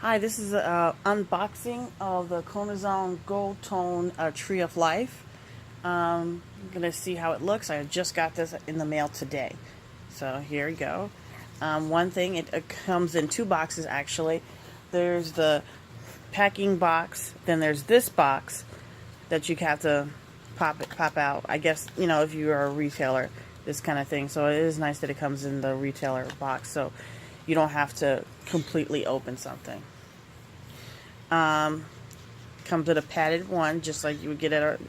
Hi, this is an unboxing of the Cozlane Gold Tone Tree of Life. I'm going to see how it looks. I just got this in the mail today. So here we go. One thing, it comes in two boxes actually. There's the packing box, then there's this box that you have to pop out. I guess, you know, if you are a retailer, this kind of thing. So it is nice that it comes in the retailer box, so you don't have to completely open something. Comes with a padded one, just like you would get at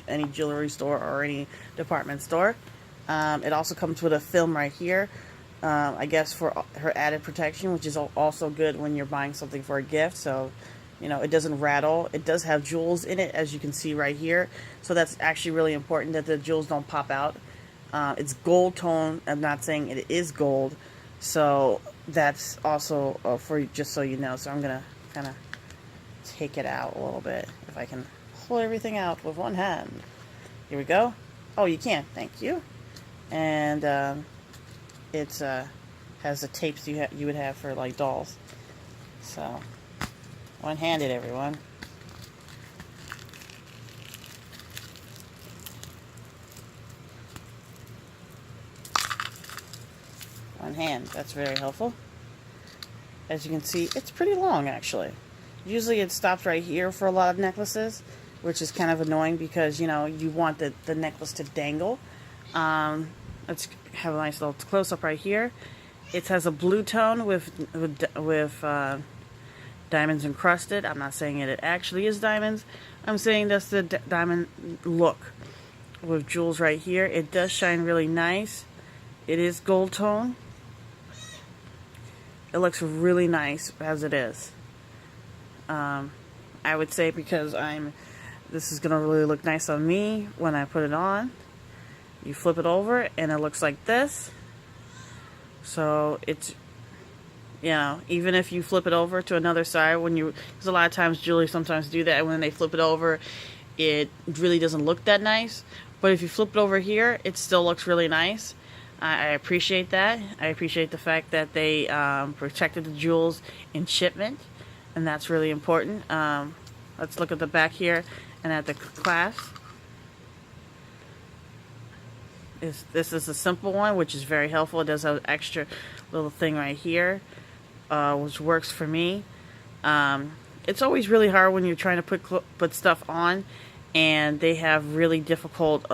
any jewelry store or any department store. It also comes with a film right here, I guess for her added protection, which is also good when you're buying something for a gift. So, you know, it doesn't rattle. It does have jewels in it, as you can see right here. So that's actually really important that the jewels don't pop out. It's gold tone. I'm not saying it is gold. So that's also for just so you know. So I'm gonna kind of take it out a little bit, if I can pull everything out with one hand. Here we go. Oh, you can. Thank you. And it has the tapes you would have for like dolls. So one-handed, everyone. One hand. That's very helpful. As you can see, it's pretty long actually. Usually it stops right here for a lot of necklaces, which is kind of annoying because, you know, you want the necklace to dangle. Let's have a nice little close-up right here. It has a blue tone with diamonds encrusted. I'm not saying it actually is diamonds. I'm saying that's the diamond look with jewels right here. It does shine really nice. It is gold tone. It looks really nice as it is. I would say because this is going to really look nice on me when I put it on. You flip it over and it looks like this. So it's, you know, even if you flip it over to another side, because a lot of times jewelry sometimes do that, when they flip it over, it really doesn't look that nice. But if you flip it over here, it still looks really nice. I appreciate that. I appreciate the fact that they protected the jewels in shipment. And that's really important. Let's look at the back here and at the clasp. This is a simple one, which is very helpful. It does have an extra little thing right here, which works for me. It's always really hard when you're trying to put stuff on, and they have really difficult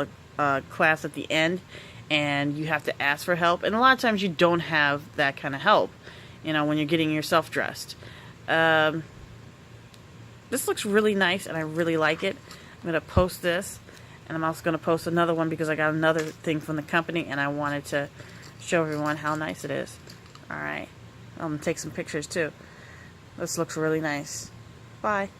clasps at the end, and you have to ask for help. And a lot of times you don't have that kind of help, you know, when you're getting yourself dressed. This looks really nice and I really like it. I'm going to post this, and I'm also going to post another one because I got another thing from the company and I wanted to show everyone how nice it is. Alright, I'm going to take some pictures too. This looks really nice. Bye.